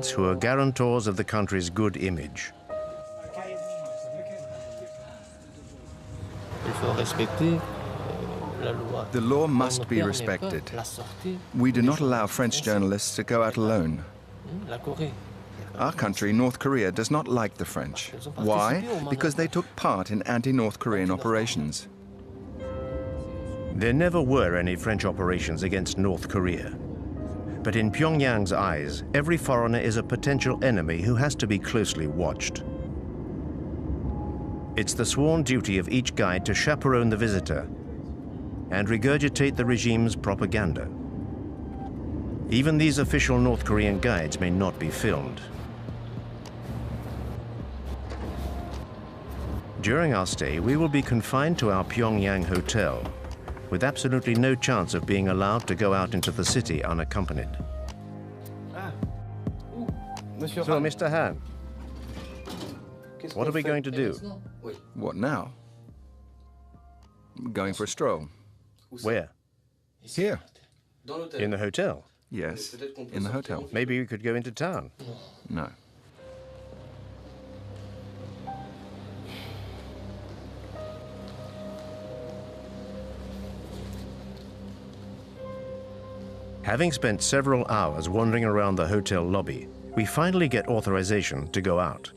guides who are guarantors of the country's good image. The law must be respected. We do not allow French journalists to go out alone. Our country, North Korea, does not like the French. Why? Because they took part in anti-North Korean operations. There never were any French operations against North Korea. But in Pyongyang's eyes, every foreigner is a potential enemy who has to be closely watched. It's the sworn duty of each guide to chaperone the visitor and regurgitate the regime's propaganda. Even these official North Korean guides may not be filmed. During our stay, we will be confined to our Pyongyang hotel, with absolutely no chance of being allowed to go out into the city unaccompanied. So, Mr. Han, what are we going to do? What now? Going for a stroll. Where? Here. In the hotel? Yes, in the hotel. Maybe we could go into town. No. Having spent several hours wandering around the hotel lobby, we finally get authorization to go out.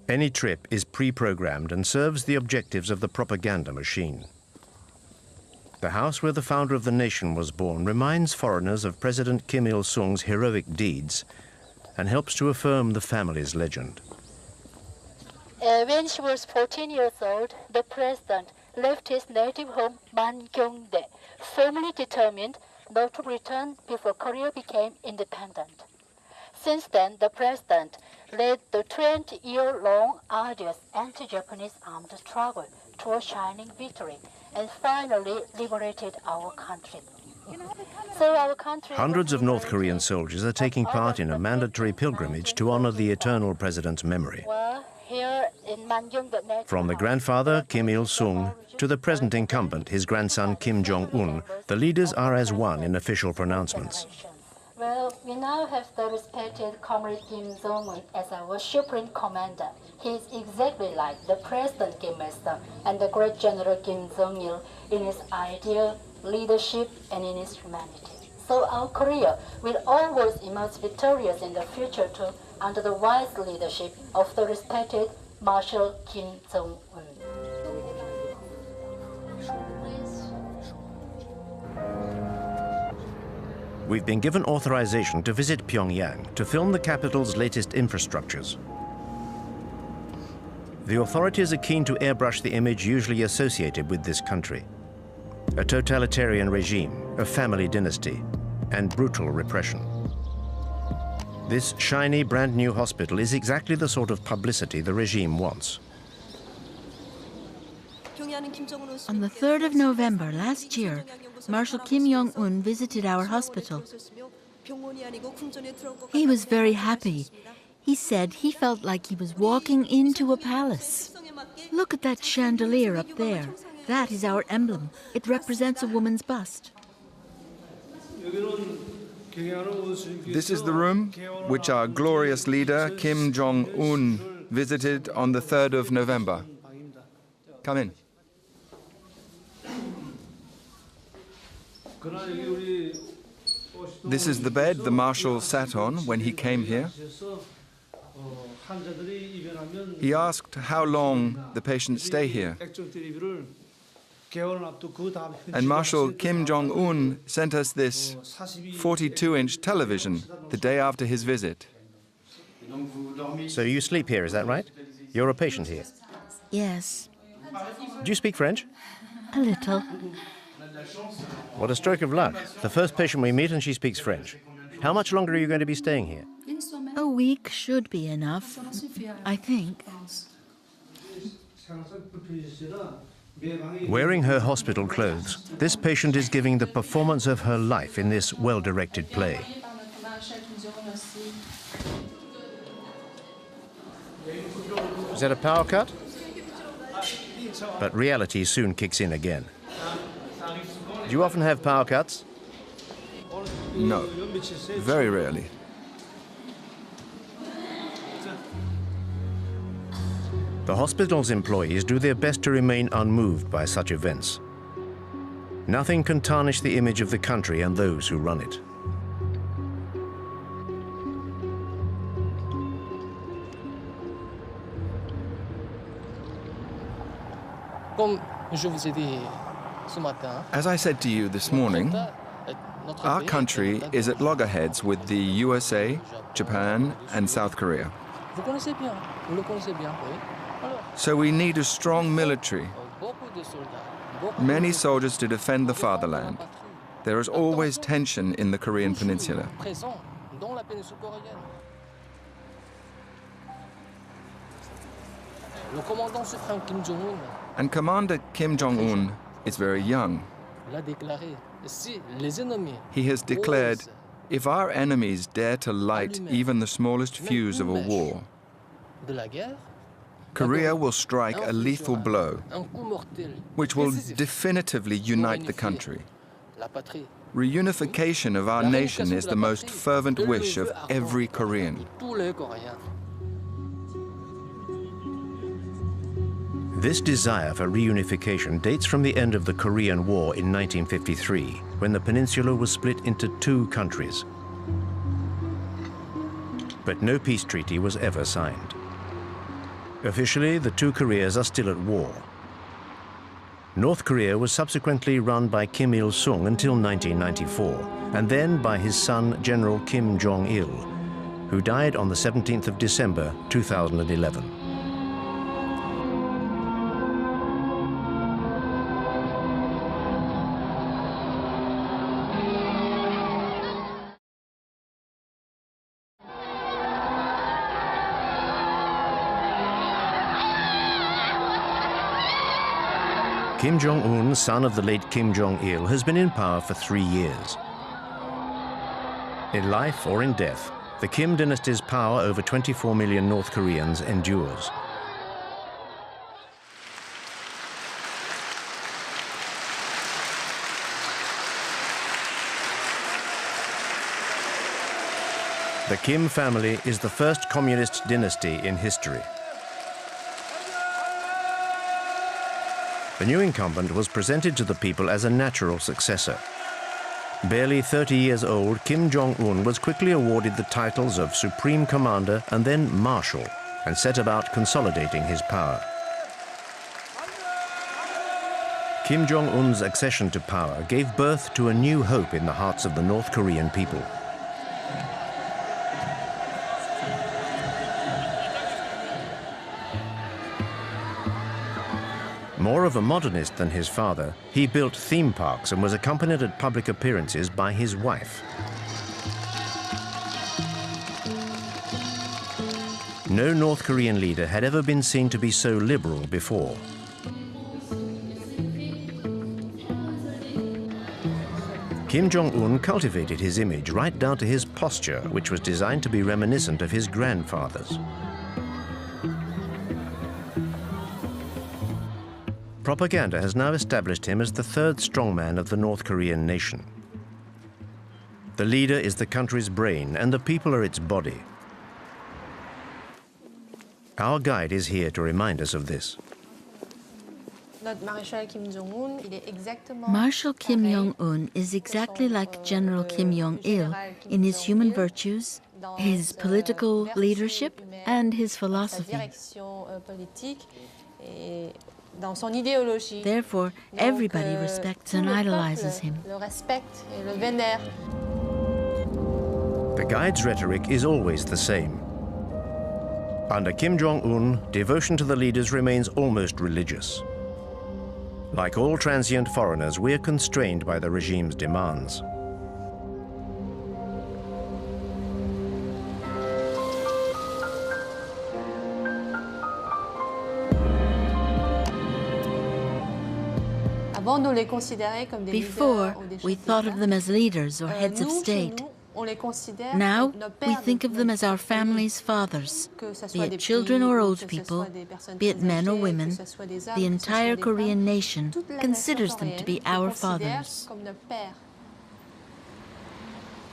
Any trip is pre-programmed and serves the objectives of the propaganda machine. The house where the founder of the nation was born reminds foreigners of President Kim Il-sung's heroic deeds and helps to affirm the family's legend. When she was 14 years old, the president left his native home, Mangyongdae, firmly determined not to return before Korea became independent. Since then, the president led the 20-year-long arduous anti-Japanese armed struggle to a shining victory and finally liberated our country. So our country... Hundreds of North Korean soldiers are taking part in a mandatory pilgrimage to honor the eternal president's memory. Here in From the grandfather, Kim Il-sung, to the present incumbent, his grandson, Kim Jong-un, the leaders are as one in official pronouncements. Well, we now have the respected Comrade Kim Jong-un as our Supreme Commander. He is exactly like the President Kim Il-sung and the great General Kim Jong-il in his ideal leadership and in his humanity. So our Korea will always emerge victorious in the future too, under the wise leadership of the respected Marshal Kim Jong-un. We've been given authorization to visit Pyongyang to film the capital's latest infrastructures. The authorities are keen to airbrush the image usually associated with this country: a totalitarian regime, a family dynasty, and brutal repression. This shiny, brand new hospital is exactly the sort of publicity the regime wants. On the 3rd of November last year, Marshal Kim Jong-un visited our hospital. He was very happy. He said he felt like he was walking into a palace. Look at that chandelier up there. That is our emblem. It represents a woman's bust. This is the room which our glorious leader, Kim Jong-un, visited on the 3rd of November. Come in. This is the bed the Marshal sat on when he came here. He asked how long the patients stay here. And Marshal Kim Jong-un sent us this 42-inch television the day after his visit. So you sleep here, is that right? You're a patient here? Yes. Do you speak French? A little. What a stroke of luck. The first patient we meet and she speaks French. How much longer are you going to be staying here? A week should be enough, I think. Wearing her hospital clothes, this patient is giving the performance of her life in this well-directed play. Is that a power cut? But reality soon kicks in again. Do you often have power cuts? No, very rarely. The hospital's employees do their best to remain unmoved by such events. Nothing can tarnish the image of the country and those who run it. As I said to you this morning, our country is at loggerheads with the USA, Japan, and South Korea. So we need a strong military, many soldiers to defend the fatherland. There is always tension in the Korean Peninsula. And Commander Kim Jong-un is very young. He has declared, if our enemies dare to light even the smallest fuse of a war, Korea will strike a lethal blow, which will definitively unite the country. Reunification of our nation is the most fervent wish of every Korean. This desire for reunification dates from the end of the Korean War in 1953, when the peninsula was split into two countries. But no peace treaty was ever signed. Officially, the two Koreas are still at war. North Korea was subsequently run by Kim Il-sung until 1994, and then by his son, General Kim Jong-il, who died on the 17th of December, 2011. Kim Jong-un, son of the late Kim Jong-il, has been in power for 3 years. In life or in death, the Kim dynasty's power over 24 million North Koreans endures. The Kim family is the first communist dynasty in history. The new incumbent was presented to the people as a natural successor. Barely 30 years old, Kim Jong-un was quickly awarded the titles of Supreme Commander and then Marshal, and set about consolidating his power. Kim Jong-un's accession to power gave birth to a new hope in the hearts of the North Korean people. More of a modernist than his father, he built theme parks and was accompanied at public appearances by his wife. No North Korean leader had ever been seen to be so liberal before. Kim Jong-un cultivated his image right down to his posture, which was designed to be reminiscent of his grandfather's. Propaganda has now established him as the third strongman of the North Korean nation. The leader is the country's brain and the people are its body. Our guide is here to remind us of this. Marshal Kim Jong-un is exactly like General Kim Jong-il in his human virtues, his political leadership, and his philosophy. Therefore, everybody respects and idolizes him. The guide's rhetoric is always the same. Under Kim Jong-un, devotion to the leaders remains almost religious. Like all transient foreigners, we are constrained by the regime's demands. Before, we thought of them as leaders or heads of state. Now, we think of them as our family's fathers. Be it children or old people, be it men or women, the entire Korean nation considers them to be our fathers.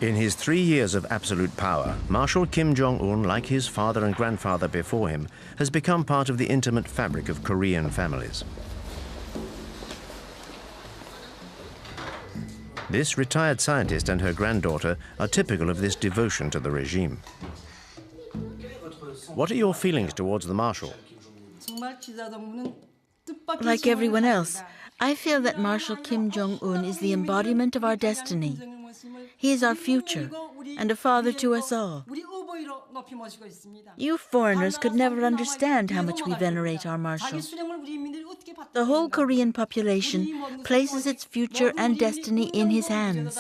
In his 3 years of absolute power, Marshal Kim Jong-un, like his father and grandfather before him, has become part of the intimate fabric of Korean families. This retired scientist and her granddaughter are typical of this devotion to the regime. What are your feelings towards the Marshal? Like everyone else, I feel that Marshal Kim Jong-un is the embodiment of our destiny. He is our future and a father to us all. You foreigners could never understand how much we venerate our Marshal. The whole Korean population places its future and destiny in his hands.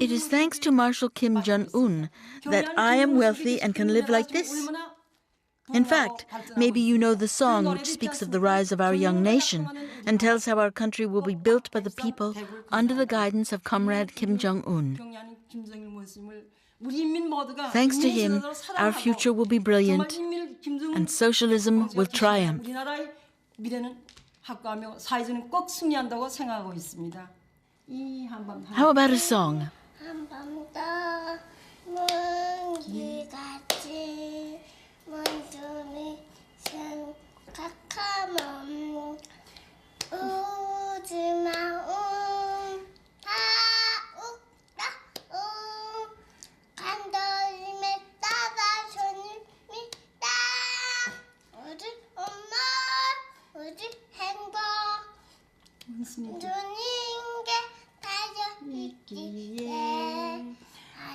It is thanks to Marshal Kim Jong-un that I am wealthy and can live like this. In fact, maybe you know the song which speaks of the rise of our young nation and tells how our country will be built by the people under the guidance of Comrade Kim Jong-un. Thanks to him, our future will be brilliant and socialism will triumph. How about a song?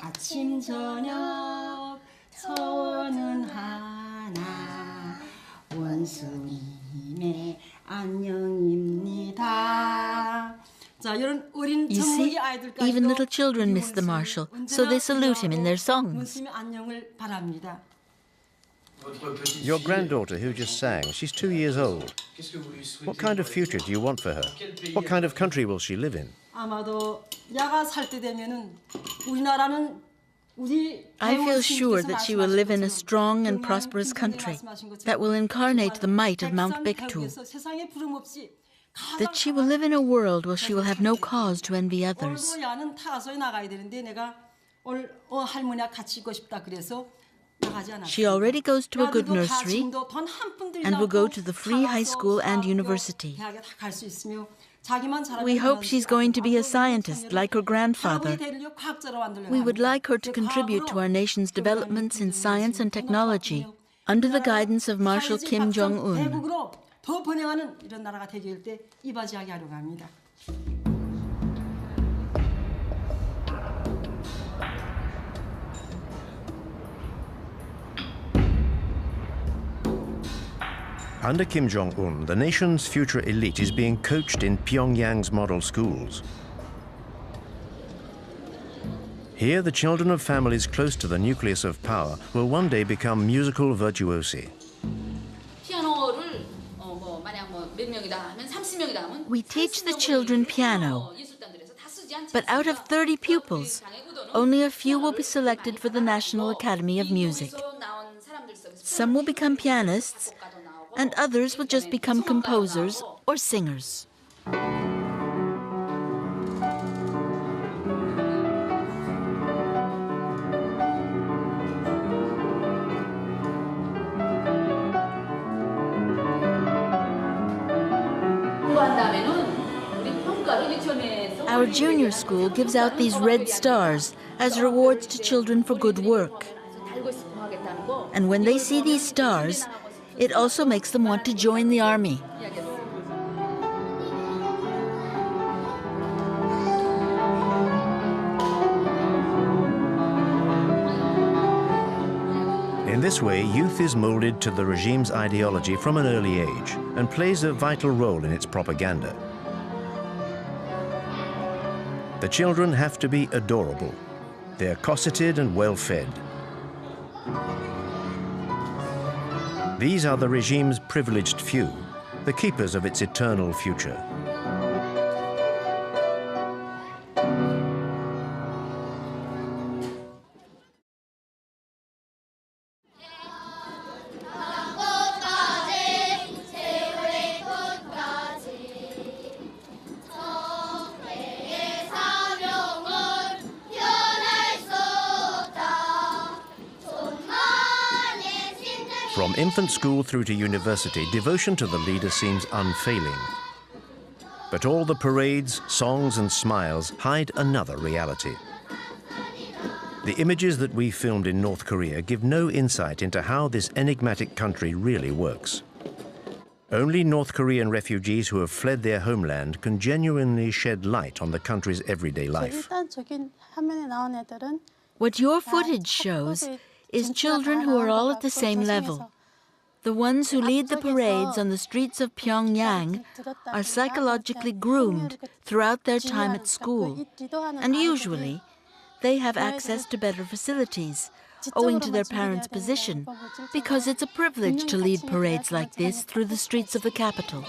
아침 저녁 소원은 하나 원수님의 안녕입니다. You see, even little children miss the Marshal, so they salute him in their songs. Your granddaughter who just sang, she's 2 years old. What kind of future do you want for her? What kind of country will she live in? I feel sure that she will live in a strong and prosperous country that will incarnate the might of Mount Baekdu. That she will live in a world where she will have no cause to envy others. She already goes to a good nursery and will go to the free high school and university. We hope she's going to be a scientist like her grandfather. We would like her to contribute to our nation's developments in science and technology under the guidance of Marshal Kim Jong-un. Under Kim Jong-un, the nation's future elite is being coached in Pyongyang's model schools. Here, the children of families close to the nucleus of power will one day become musical virtuosi. We teach the children piano, but out of 30 pupils, only a few will be selected for the National Academy of Music. Some will become pianists, and others will just become composers or singers. Our junior school gives out these red stars as rewards to children for good work. And when they see these stars, it also makes them want to join the army. In this way, youth is molded to the regime's ideology from an early age and plays a vital role in its propaganda. The children have to be adorable. They're cosseted and well-fed. These are the regime's privileged few, the keepers of its eternal future. From infant school through to university, devotion to the leader seems unfailing. But all the parades, songs and smiles hide another reality. The images that we filmed in North Korea give no insight into how this enigmatic country really works. Only North Korean refugees who have fled their homeland can genuinely shed light on the country's everyday life. What your footage shows is children who are all at the same level. The ones who lead the parades on the streets of Pyongyang are psychologically groomed throughout their time at school, and usually they have access to better facilities, owing to their parents' position, because it's a privilege to lead parades like this through the streets of the capital.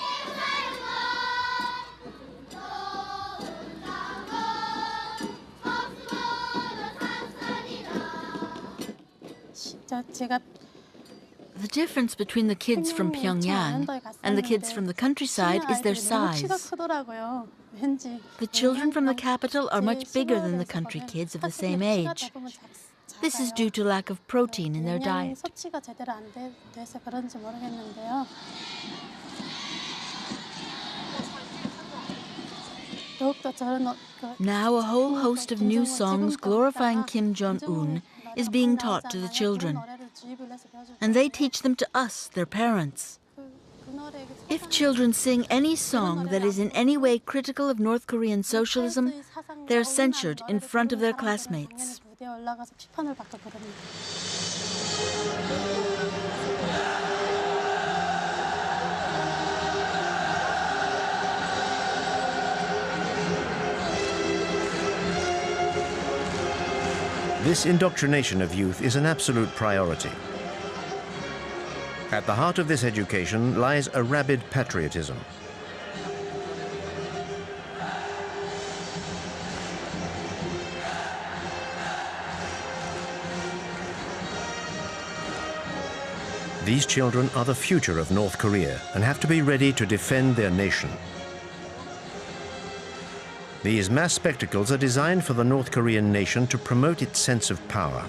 The difference between the kids from Pyongyang and the kids from the countryside is their size. The children from the capital are much bigger than the country kids of the same age. This is due to lack of protein in their diet. Now a whole host of new songs glorifying Kim Jong-un is being taught to the children. And they teach them to us, their parents. If children sing any song that is in any way critical of North Korean socialism, they're censured in front of their classmates. This indoctrination of youth is an absolute priority. At the heart of this education lies a rabid patriotism. These children are the future of North Korea and have to be ready to defend their nation. These mass spectacles are designed for the North Korean nation to promote its sense of power.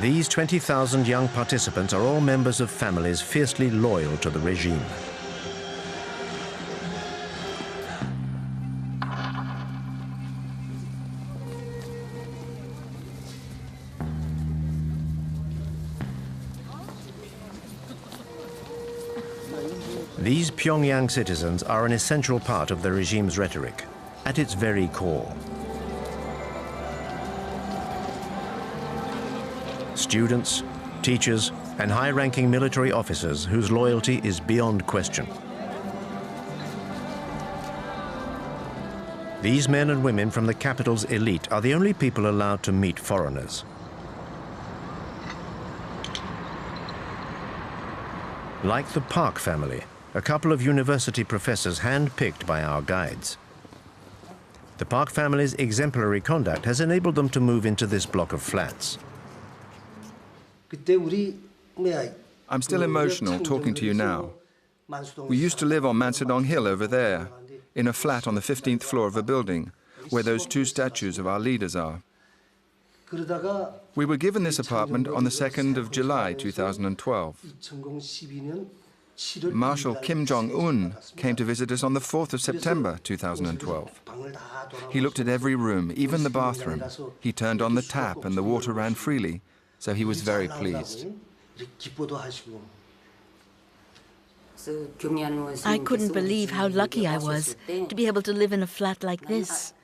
These 20,000 young participants are all members of families fiercely loyal to the regime. These Pyongyang citizens are an essential part of the regime's rhetoric, at its very core. Students, teachers, and high-ranking military officers whose loyalty is beyond question. These men and women from the capital's elite are the only people allowed to meet foreigners. Like the Park family, a couple of university professors hand-picked by our guides. The Park family's exemplary conduct has enabled them to move into this block of flats. I'm still emotional talking to you now. We used to live on Mansadong Hill over there, in a flat on the 15th floor of a building, where those two statues of our leaders are. We were given this apartment on the 2nd of July 2012. Marshal Kim Jong-un came to visit us on the 4th of September 2012. He looked at every room, even the bathroom. He turned on the tap and the water ran freely, so he was very pleased. I couldn't believe how lucky I was to be able to live in a flat like this.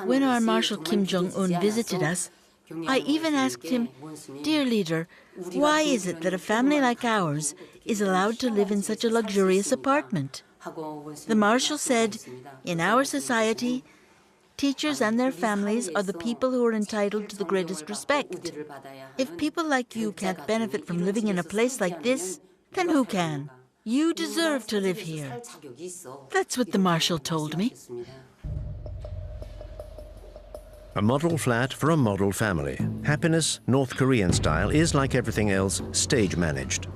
When our Marshal Kim Jong-un visited us, I even asked him, "Dear leader, why is it that a family like ours is allowed to live in such a luxurious apartment?" The Marshal said, "In our society, teachers and their families are the people who are entitled to the greatest respect. If people like you can't benefit from living in a place like this, then who can? You deserve to live here." That's what the Marshal told me. A model flat for a model family. Happiness, North Korean style, is, like everything else, stage managed.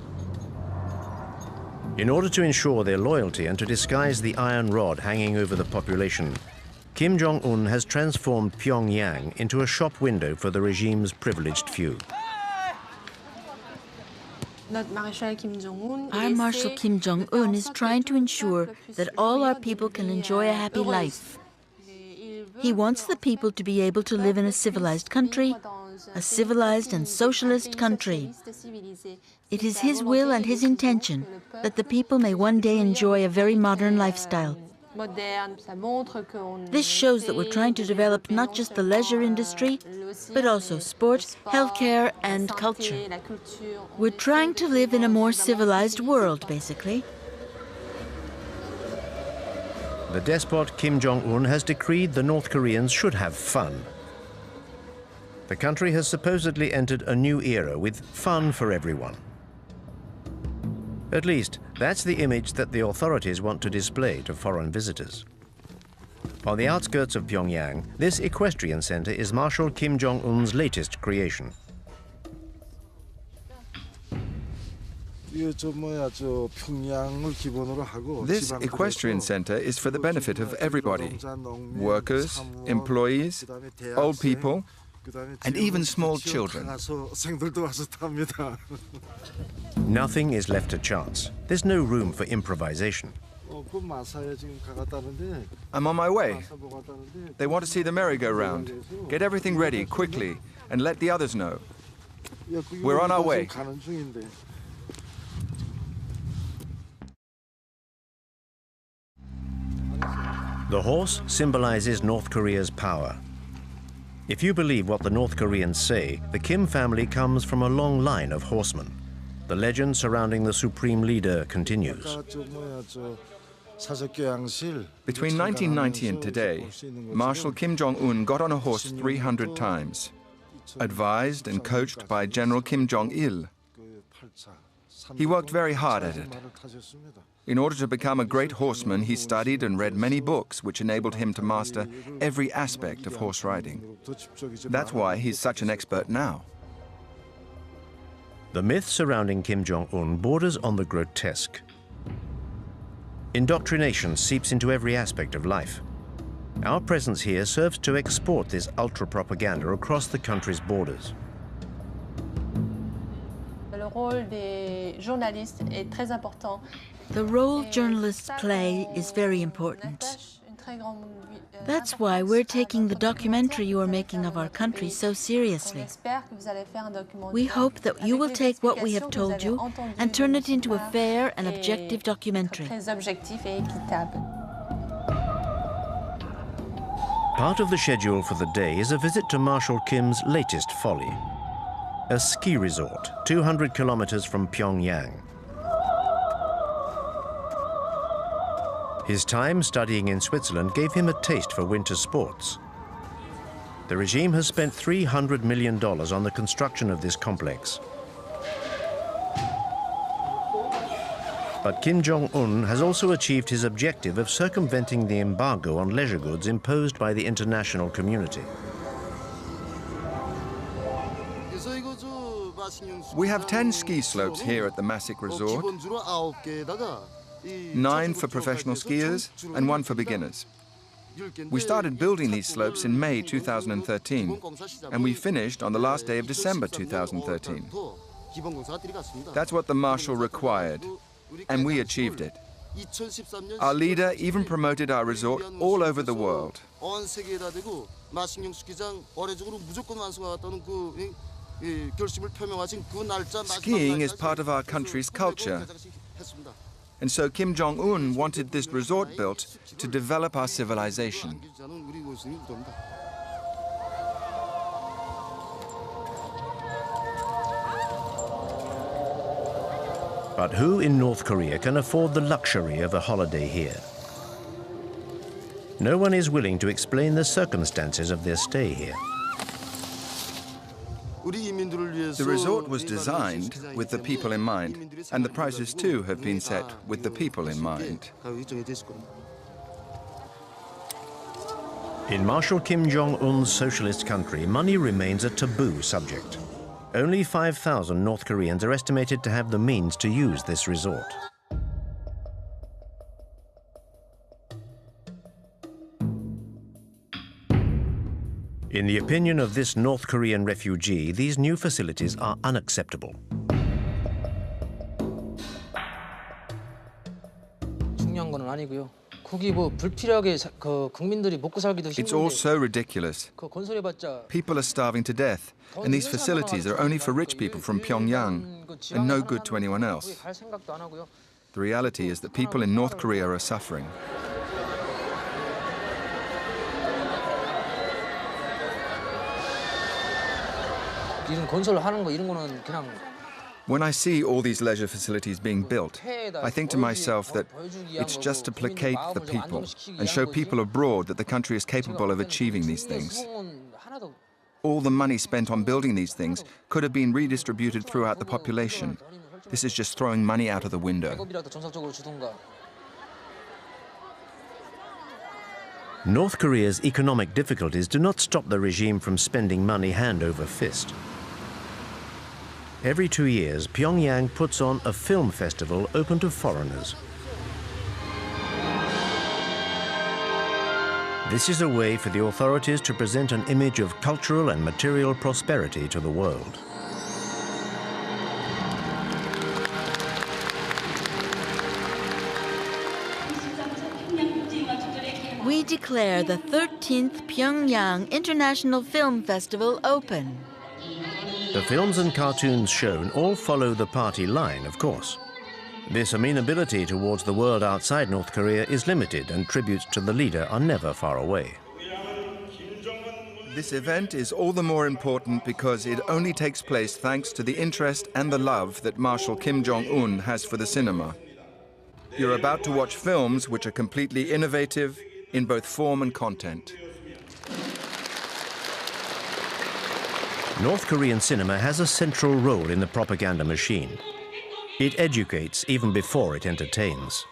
In order to ensure their loyalty and to disguise the iron rod hanging over the population, Kim Jong-un has transformed Pyongyang into a shop window for the regime's privileged few. Our Marshal Kim Jong-un is trying to ensure that all our people can enjoy a happy life. He wants the people to be able to live in a civilized country, a civilized and socialist country. It is his will and his intention that the people may one day enjoy a very modern lifestyle. This shows that we're trying to develop not just the leisure industry, but also sport, healthcare, and culture. We're trying to live in a more civilized world, basically. The despot Kim Jong-un has decreed the North Koreans should have fun. The country has supposedly entered a new era with fun for everyone. At least, that's the image that the authorities want to display to foreign visitors. On the outskirts of Pyongyang, this equestrian center is Marshal Kim Jong-un's latest creation. This equestrian center is for the benefit of everybody: workers, employees, old people, and even small children. Nothing is left to chance. There's no room for improvisation. I'm on my way. They want to see the merry-go-round. Get everything ready quickly and let the others know. We're on our way. The horse symbolizes North Korea's power. If you believe what the North Koreans say, the Kim family comes from a long line of horsemen. The legend surrounding the supreme leader continues. Between 1990 and today, Marshal Kim Jong-un got on a horse 300 times, advised and coached by General Kim Jong-il. He worked very hard at it. In order to become a great horseman, he studied and read many books which enabled him to master every aspect of horse riding. That's why he's such an expert now. The myth surrounding Kim Jong-un borders on the grotesque. Indoctrination seeps into every aspect of life. Our presence here serves to export this ultra-propaganda across the country's borders. The role journalists play is very important. That's why we're taking the documentary you are making of our country so seriously. We hope that you will take what we have told you and turn it into a fair and objective documentary. Part of the schedule for the day is a visit to Marshal Kim's latest folly, a ski resort 200 kilometers from Pyongyang. His time studying in Switzerland gave him a taste for winter sports. The regime has spent $300 million on the construction of this complex. But Kim Jong-un has also achieved his objective of circumventing the embargo on leisure goods imposed by the international community. We have 10 ski slopes here at the Masik Resort, 9 for professional skiers and 1 for beginners. We started building these slopes in May 2013, and we finished on the last day of December 2013. That's what the Marshal required, and we achieved it. Our leader even promoted our resort all over the world. Skiing is part of our country's culture. And so Kim Jong-un wanted this resort built to develop our civilization. But who in North Korea can afford the luxury of a holiday here? No one is willing to explain the circumstances of their stay here. The resort was designed with the people in mind, and the prices too have been set with the people in mind. In Marshal Kim Jong-un's socialist country, money remains a taboo subject. Only 5,000 North Koreans are estimated to have the means to use this resort. In the opinion of this North Korean refugee, these new facilities are unacceptable. It's all so ridiculous. People are starving to death, and these facilities are only for rich people from Pyongyang and no good to anyone else. The reality is that people in North Korea are suffering. When I see all these leisure facilities being built, I think to myself that it's just to placate the people and show people abroad that the country is capable of achieving these things. All the money spent on building these things could have been redistributed throughout the population. This is just throwing money out of the window. North Korea's economic difficulties do not stop the regime from spending money hand over fist. Every 2 years, Pyongyang puts on a film festival open to foreigners. This is a way for the authorities to present an image of cultural and material prosperity to the world. We declare the 13th Pyongyang International Film Festival open. The films and cartoons shown all follow the party line, of course. This amenability towards the world outside North Korea is limited, and tributes to the leader are never far away. This event is all the more important because it only takes place thanks to the interest and the love that Marshal Kim Jong-un has for the cinema. You're about to watch films which are completely innovative in both form and content. North Korean cinema has a central role in the propaganda machine. It educates even before it entertains.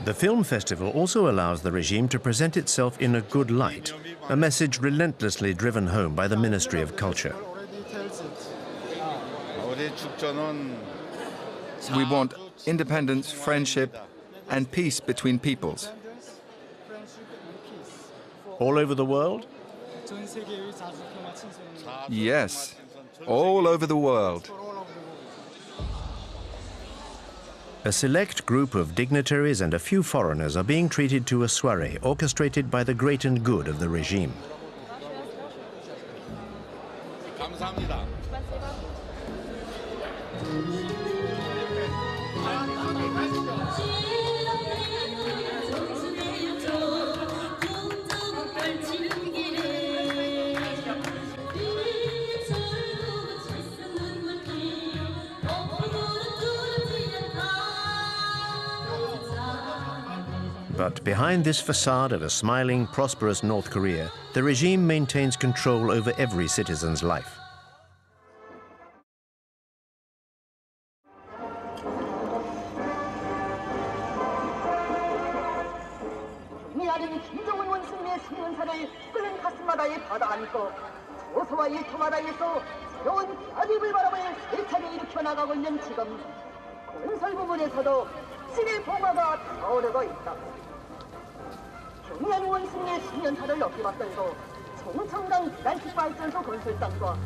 The film festival also allows the regime to present itself in a good light, a message relentlessly driven home by the Ministry of Culture. We want independence, friendship, and peace between peoples. All over the world? Yes, all over the world. A select group of dignitaries and a few foreigners are being treated to a soirée orchestrated by the great and good of the regime. But behind this facade of a smiling, prosperous North Korea, the regime maintains control over every citizen's life. 평양 원숭이의 10년차를 넘게 맞서서 송청강 기관식발전소 건설상과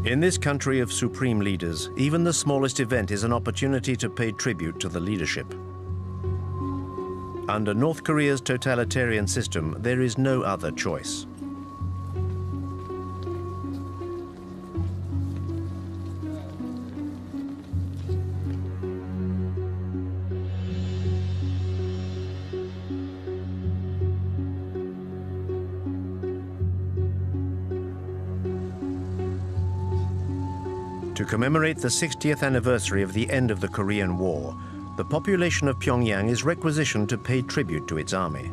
In this country of supreme leaders, even the smallest event is an opportunity to pay tribute to the leadership. Under North Korea's totalitarian system, there is no other choice. To commemorate the 60th anniversary of the end of the Korean War, the population of Pyongyang is requisitioned to pay tribute to its army.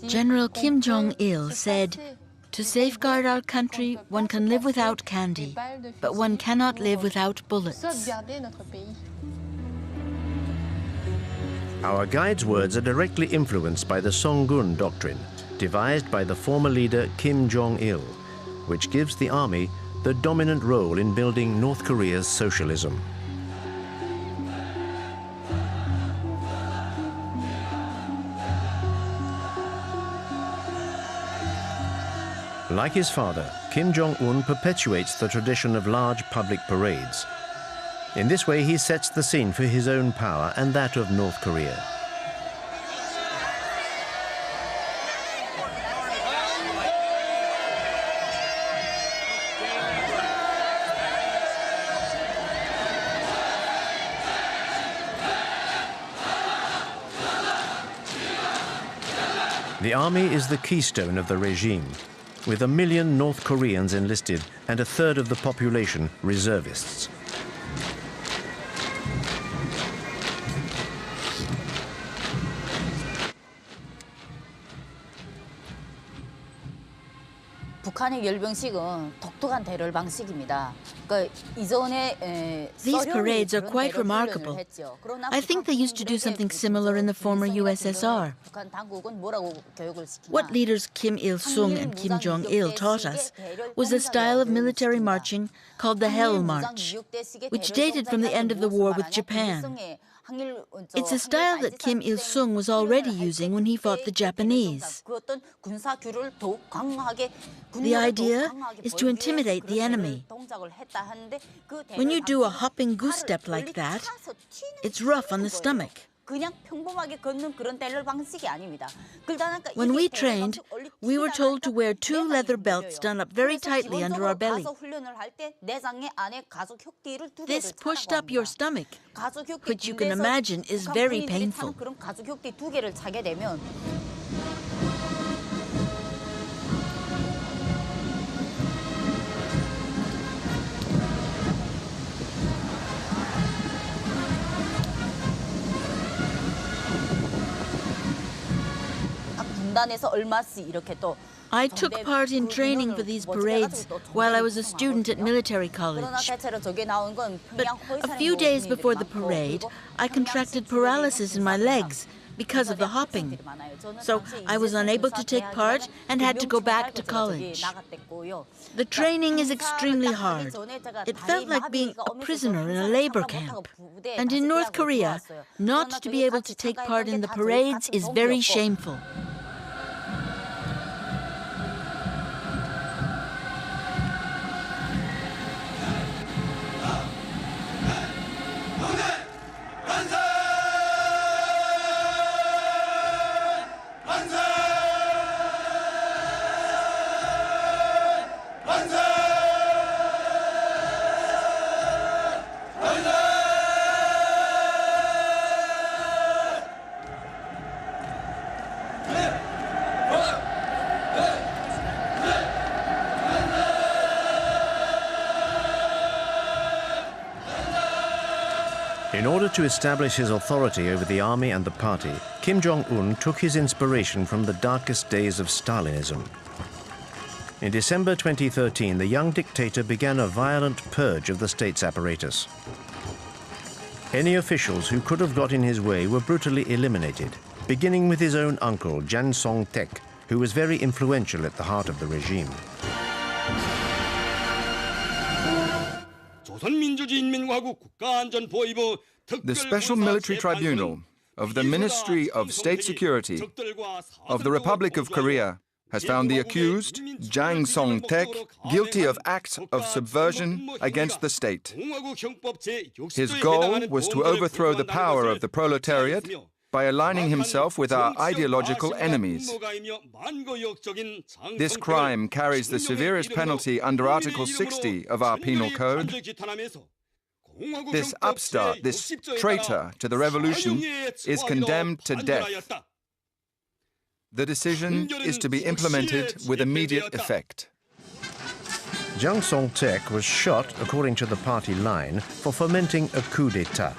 General Kim Jong-il said, "To safeguard our country, one can live without candy, but one cannot live without bullets." Our guide's words are directly influenced by the Songun doctrine, devised by the former leader Kim Jong-il, which gives the army the dominant role in building North Korea's socialism. Like his father, Kim Jong-un perpetuates the tradition of large public parades. In this way, he sets the scene for his own power and that of North Korea. The army is the keystone of the regime, with 1 million North Koreans enlisted and 1/3 of the population reservists. 북한의 열병식은 독특한 대열 방식입니다. These parades are quite remarkable. I think they used to do something similar in the former USSR. What leaders Kim Il-sung and Kim Jong-il taught us was a style of military marching called the Hell March, which dated from the end of the war with Japan. It's a style that Kim Il-sung was already using when he fought the Japanese. The idea is to intimidate the enemy. When you do a hopping goose step like that, it's rough on the stomach. When we trained, we were told to wear 2 leather belts done up very tightly under our belly. This pushed up your stomach, which you can imagine is very painful. I took part in training for these parades while I was a student at military college. But a few days before the parade, I contracted paralysis in my legs because of the hopping. So I was unable to take part and had to go back to college. The training is extremely hard. It felt like being a prisoner in a labor camp. And in North Korea, not to be able to take part in the parades is very shameful. In order to establish his authority over the army and the party, Kim Jong-un took his inspiration from the darkest days of Stalinism. In December 2013, the young dictator began a violent purge of the state's apparatus. Any officials who could have got in his way were brutally eliminated, beginning with his own uncle, Jan Song-taek, who was very influential at the heart of the regime. The Special Military Tribunal of the Ministry of State Security of the Republic of Korea has found the accused, Jang Song-taek, guilty of acts of subversion against the state. His goal was to overthrow the power of the proletariat by aligning himself with our ideological enemies. This crime carries the severest penalty under Article 60 of our Penal Code. This upstart, this traitor to the revolution, is condemned to death. The decision is to be implemented with immediate effect. Jiang Song-tek was shot, according to the party line, for fomenting a coup d'etat.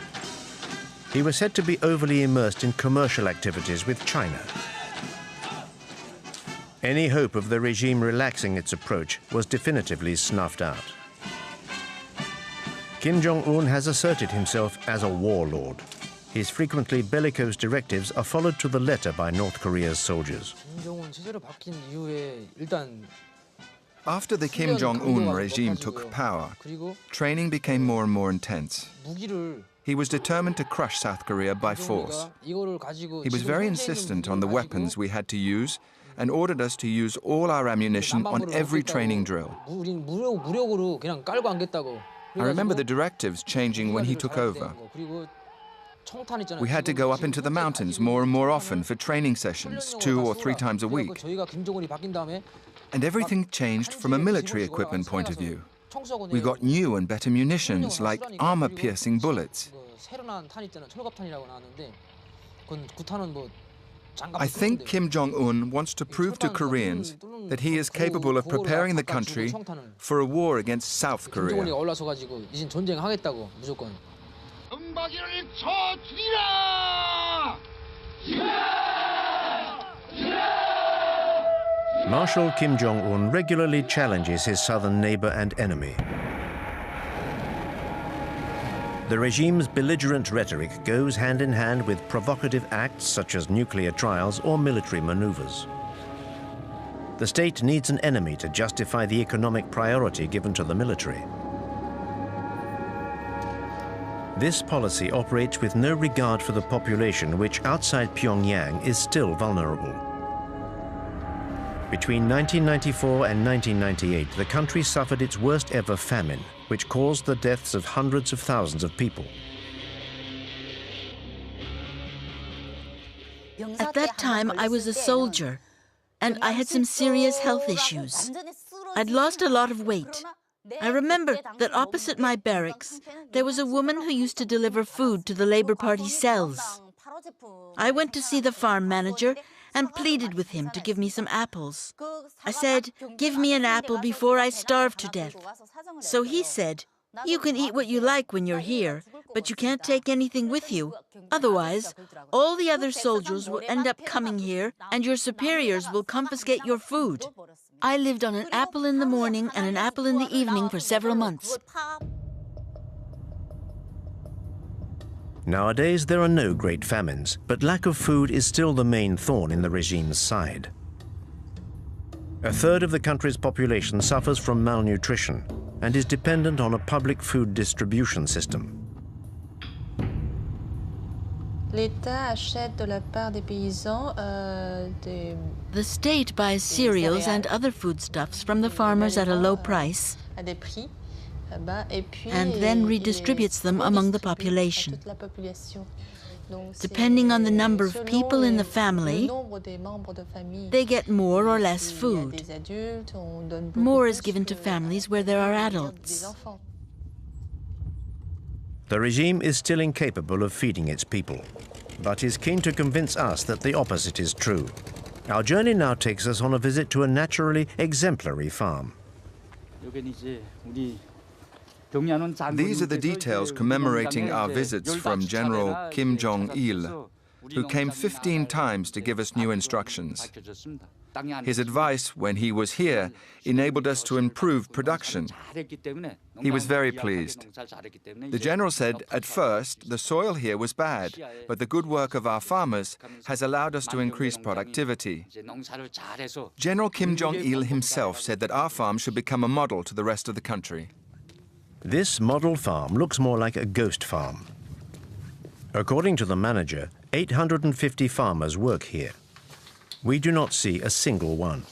He was said to be overly immersed in commercial activities with China. Any hope of the regime relaxing its approach was definitively snuffed out. Kim Jong-un has asserted himself as a warlord. His frequently bellicose directives are followed to the letter by North Korea's soldiers. After the Kim Jong-un regime took power, training became more and more intense. He was determined to crush South Korea by force. He was very insistent on the weapons we had to use and ordered us to use all our ammunition on every training drill. I remember the directives changing when he took over. We had to go up into the mountains more and more often for training sessions, 2 or 3 times a week. And everything changed from a military equipment point of view. We got new and better munitions, like armor-piercing bullets. I think Kim Jong-un wants to prove to Koreans that he is capable of preparing the country for a war against South Korea. Marshal Kim Jong-un regularly challenges his southern neighbor and enemy. The regime's belligerent rhetoric goes hand in hand with provocative acts such as nuclear trials or military maneuvers. The state needs an enemy to justify the economic priority given to the military. This policy operates with no regard for the population, which outside Pyongyang is still vulnerable. Between 1994 and 1998, the country suffered its worst ever famine, which caused the deaths of hundreds of thousands of people. At that time, I was a soldier, and I had some serious health issues. I'd lost a lot of weight. I remember that opposite my barracks, there was a woman who used to deliver food to the Labour Party cells. I went to see the farm manager and pleaded with him to give me some apples. I said, "Give me an apple before I starve to death." So he said, "You can eat what you like when you're here, but you can't take anything with you. Otherwise, all the other soldiers will end up coming here and your superiors will confiscate your food." I lived on an apple in the morning and an apple in the evening for several months. Nowadays, there are no great famines, but lack of food is still the main thorn in the regime's side. A third of the country's population suffers from malnutrition and is dependent on a public food distribution system. The state buys cereals and other foodstuffs from the farmers at a low price and then redistributes them among the population. Depending on the number of people in the family, they get more or less food. More is given to families where there are adults. The regime is still incapable of feeding its people, but is keen to convince us that the opposite is true. Our journey now takes us on a visit to a naturally exemplary farm. These are the details commemorating our visits from General Kim Jong-il, who came 15 times to give us new instructions. His advice when he was here enabled us to improve production. He was very pleased. The general said, at first, the soil here was bad, but the good work of our farmers has allowed us to increase productivity. General Kim Jong-il himself said that our farm should become a model to the rest of the country. This model farm looks more like a ghost farm. According to the manager, 850 farmers work here. We do not see a single one.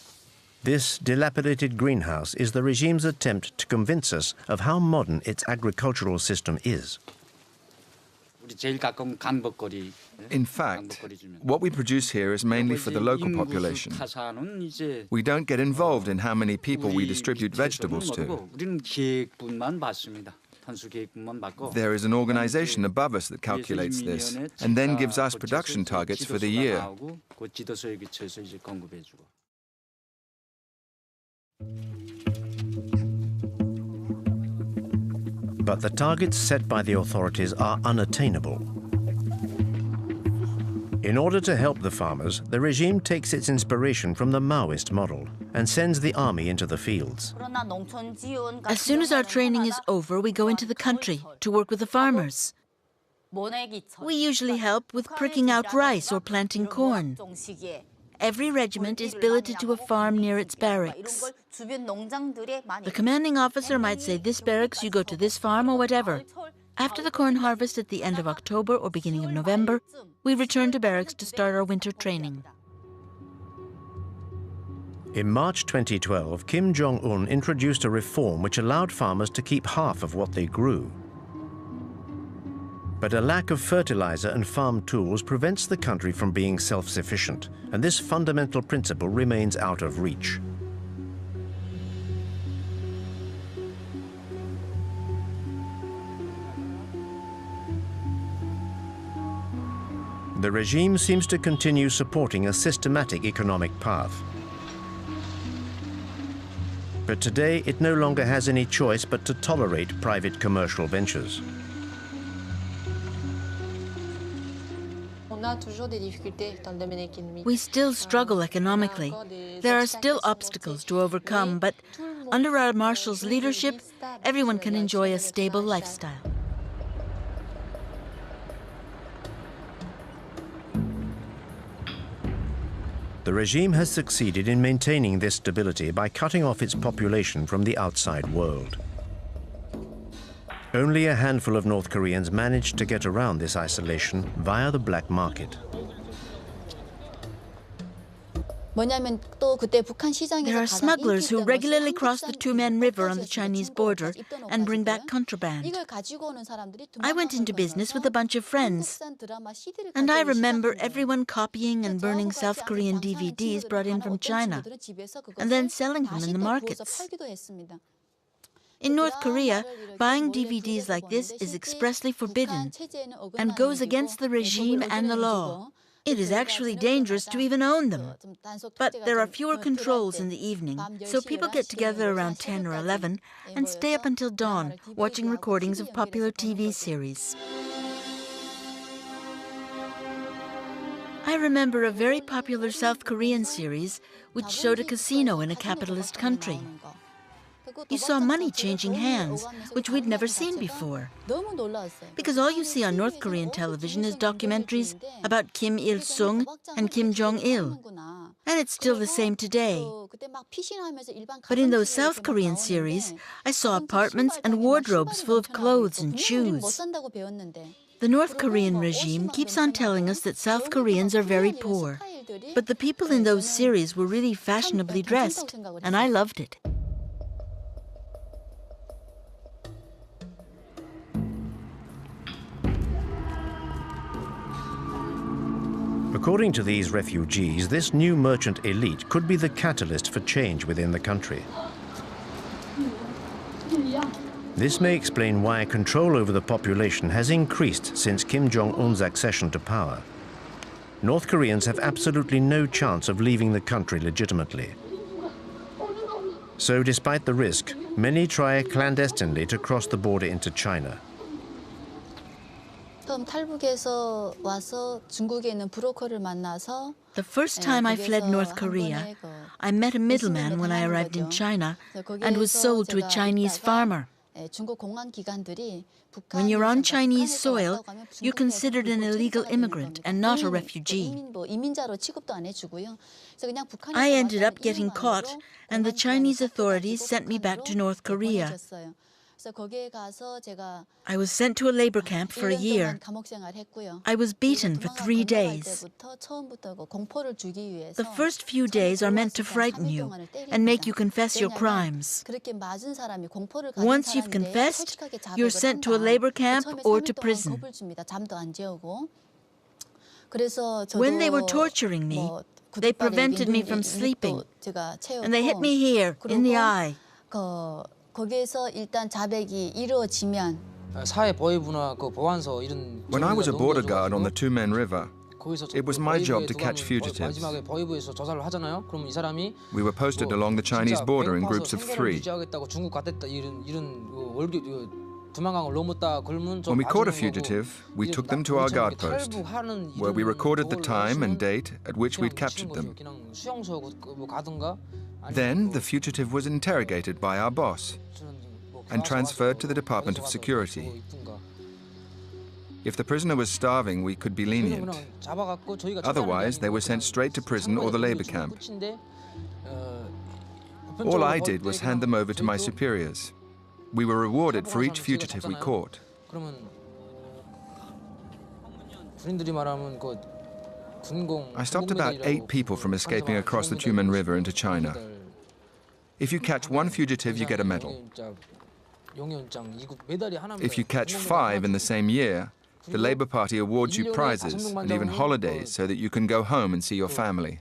This dilapidated greenhouse is the regime's attempt to convince us of how modern its agricultural system is. In fact, what we produce here is mainly for the local population. We don't get involved in how many people we distribute vegetables to. There is an organization above us that calculates this and then gives us production targets for the year. But the targets set by the authorities are unattainable. In order to help the farmers, the regime takes its inspiration from the Maoist model and sends the army into the fields. As soon as our training is over, we go into the country to work with the farmers. We usually help with pricking out rice or planting corn. Every regiment is billeted to a farm near its barracks. The commanding officer might say, this barracks, you go to this farm or whatever. After the corn harvest at the end of October or beginning of November, we return to barracks to start our winter training. In March 2012, Kim Jong-un introduced a reform which allowed farmers to keep half of what they grew. But a lack of fertilizer and farm tools prevents the country from being self-sufficient, and this fundamental principle remains out of reach. The regime seems to continue supporting a systematic economic path. But today, it no longer has any choice but to tolerate private commercial ventures. We still struggle economically. There are still obstacles to overcome, but under our marshal's leadership, everyone can enjoy a stable lifestyle. The regime has succeeded in maintaining this stability by cutting off its population from the outside world. Only a handful of North Koreans managed to get around this isolation via the black market. There are smugglers who regularly cross the Tumen River on the Chinese border and bring back contraband. I went into business with a bunch of friends, and I remember everyone copying and burning South Korean DVDs brought in from China, and then selling them in the markets. In North Korea, buying DVDs like this is expressly forbidden and goes against the regime and the law. It is actually dangerous to even own them. But there are fewer controls in the evening, so people get together around 10 or 11 and stay up until dawn watching recordings of popular TV series. I remember a very popular South Korean series which showed a casino in a capitalist country. You saw money changing hands, which we'd never seen before. Because all you see on North Korean television is documentaries about Kim Il-sung and Kim Jong-il. And it's still the same today. But in those South Korean series, I saw apartments and wardrobes full of clothes and shoes. The North Korean regime keeps on telling us that South Koreans are very poor. But the people in those series were really fashionably dressed, and I loved it. According to these refugees, this new merchant elite could be the catalyst for change within the country. This may explain why control over the population has increased since Kim Jong-un's accession to power. North Koreans have absolutely no chance of leaving the country legitimately. So despite the risk, many try clandestinely to cross the border into China. The first time I fled North Korea, I met a middleman when I arrived in China and was sold to a Chinese farmer. When you're on Chinese soil, you're considered an illegal immigrant and not a refugee. I ended up getting caught, and the Chinese authorities sent me back to North Korea. I was sent to a labor camp for a year. I was beaten for 3 days. The first few days are meant to frighten you and make you confess your crimes. Once you've confessed, you're sent to a labor camp or to prison. When they were torturing me, they prevented me from sleeping, and they hit me here, in the eye. When I was a border guard on the Tumen River, it was my job to catch fugitives. We were posted along the Chinese border in groups of 3. When we caught a fugitive, we took them to our guard post, where we recorded the time and date at which we'd captured them. Then the fugitive was interrogated by our boss and transferred to the Department of Security. If the prisoner was starving, we could be lenient. Otherwise, they were sent straight to prison or the labor camp. All I did was hand them over to my superiors. We were rewarded for each fugitive we caught. I stopped about 8 people from escaping across the Tumen River into China. If you catch 1 fugitive, you get a medal. If you catch 5 in the same year, the Labour Party awards you prizes and even holidays so that you can go home and see your family.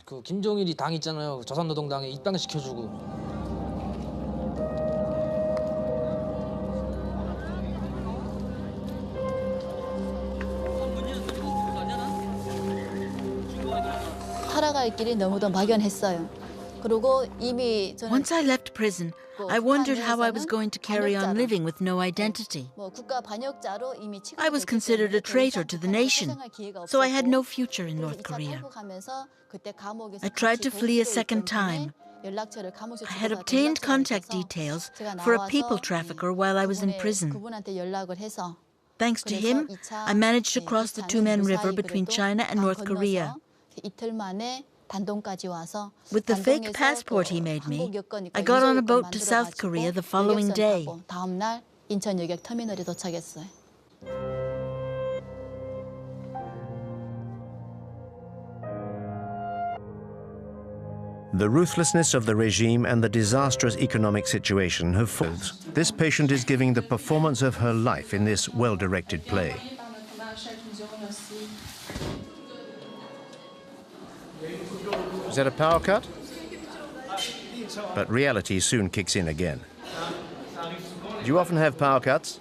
살아갈 길이 너무도 막연했어요. Once I left prison, I wondered how I was going to carry on living with no identity. I was considered a traitor to the nation, so I had no future in North Korea. I tried to flee a second time. I had obtained contact details for a people trafficker while I was in prison. Thanks to him, I managed to cross the Tumen River between China and North Korea. With the fake passport he made me, I got on a boat to South Korea the following day. The ruthlessness of the regime and the disastrous economic situation have followed. This patient is giving the performance of her life in this well-directed play. Is that a power cut? But reality soon kicks in again. Do you often have power cuts?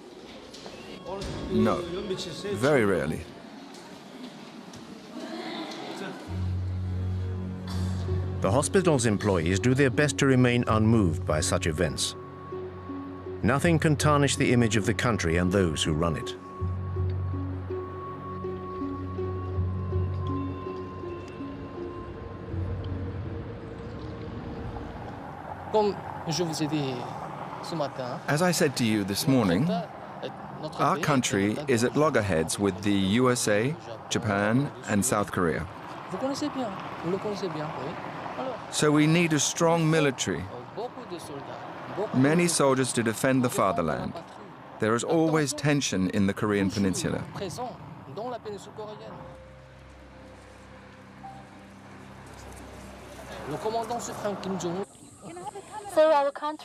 No, very rarely. The hospital's employees do their best to remain unmoved by such events. Nothing can tarnish the image of the country and those who run it. As I said to you this morning, our country is at loggerheads with the USA, Japan, and South Korea. So we need a strong military, many soldiers to defend the fatherland. There is always tension in the Korean peninsula.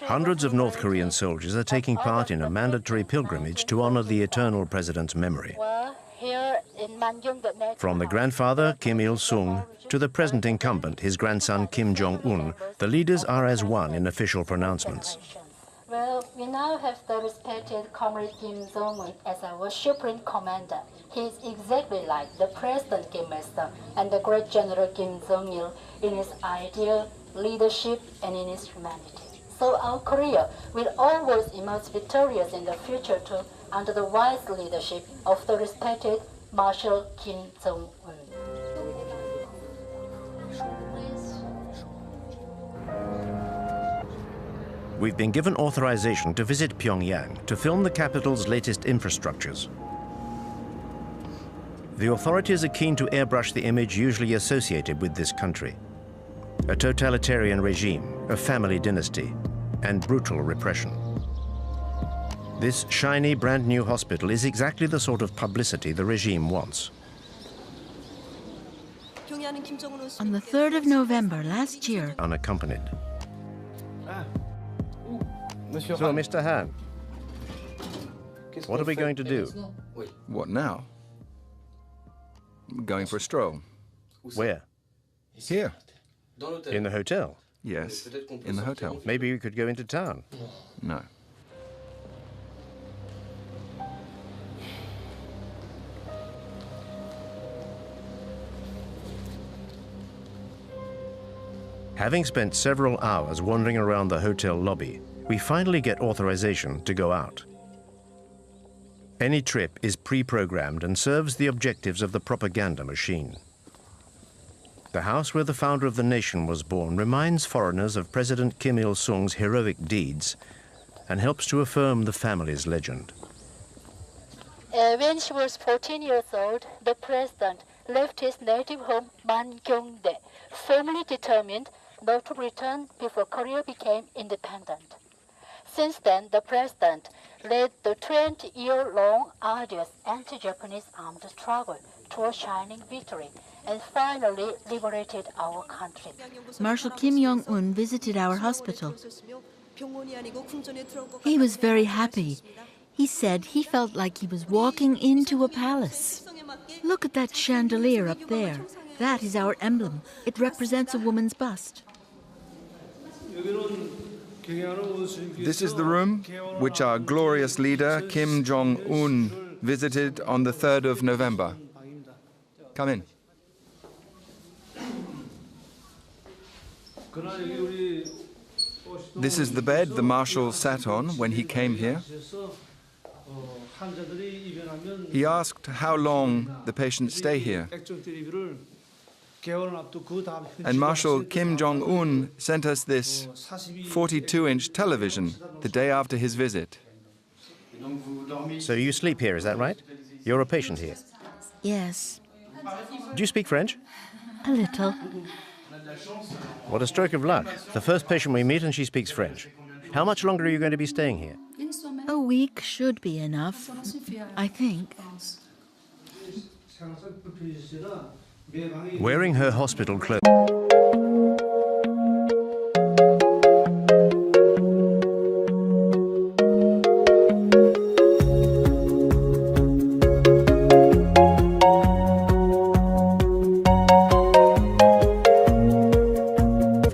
Hundreds of North Korean soldiers are taking part in a mandatory pilgrimage to honor the eternal president's memory. From the grandfather, Kim Il-sung, to the present incumbent, his grandson, Kim Jong-un, the leaders are as one in official pronouncements. Well, we now have the respected Comrade Kim Jong-un as our Supreme Commander. He is exactly like the President Kim Il-sung and the great General Kim Jong-il in his ideal leadership and in his humanity. So our Korea will always emerge victorious in the future too, under the wise leadership of the respected Marshal Kim Jong-un. We've been given authorization to visit Pyongyang to film the capital's latest infrastructures. The authorities are keen to airbrush the image usually associated with this country. A totalitarian regime, a family dynasty, and brutal repression. This shiny, brand new hospital is exactly the sort of publicity the regime wants. On the 3rd of November last year, unaccompanied. So, Mr. Han, what are we going to do? What now? Going for a stroll. Where? Here. In the hotel? Yes, in the hotel. Maybe we could go into town. No. Having spent several hours wandering around the hotel lobby, we finally get authorization to go out. Any trip is pre-programmed and serves the objectives of the propaganda machine. The house where the founder of the nation was born reminds foreigners of President Kim Il-sung's heroic deeds and helps to affirm the family's legend. When she was 14 years old, the president left his native home, Mangyongdae, firmly determined not to return before Korea became independent. Since then, the president led the 20-year-long arduous anti-Japanese armed struggle to a shining victory and finally liberated our country. Marshal Kim Jong-un visited our hospital. He was very happy. He said he felt like he was walking into a palace. Look at that chandelier up there. That is our emblem. It represents a woman's bust. This is the room which our glorious leader, Kim Jong-un, visited on the 3rd of November. Come in. This is the bed the Marshal sat on when he came here. He asked how long the patients stay here. And Marshal Kim Jong-un sent us this 42-inch television the day after his visit. So you sleep here, is that right? You're a patient here. Yes, Do you speak French? a little. What a stroke of luck. The first patient we meet and she speaks French. How much longer are you going to be staying here? A week should be enough, I think. Wearing her hospital clothes.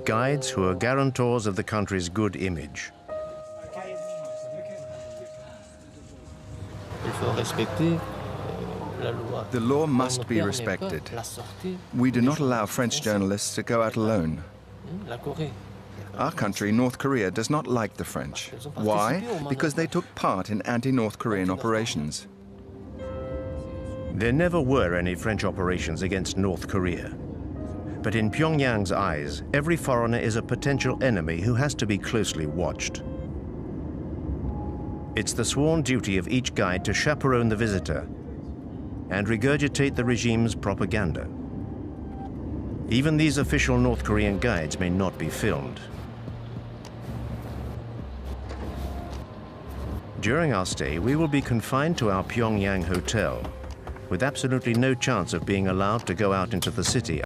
Guides who are guarantors of the country's good image. The law must be respected. We do not allow French journalists to go out alone. Our country, North Korea, does not like the French. Why? Because they took part in anti-North Korean operations. There never were any French operations against North Korea. But in Pyongyang's eyes, every foreigner is a potential enemy who has to be closely watched. It's the sworn duty of each guide to chaperone the visitor and regurgitate the regime's propaganda. Even these official North Korean guides may not be filmed. During our stay, we will be confined to our Pyongyang hotel with absolutely no chance of being allowed to go out into the city.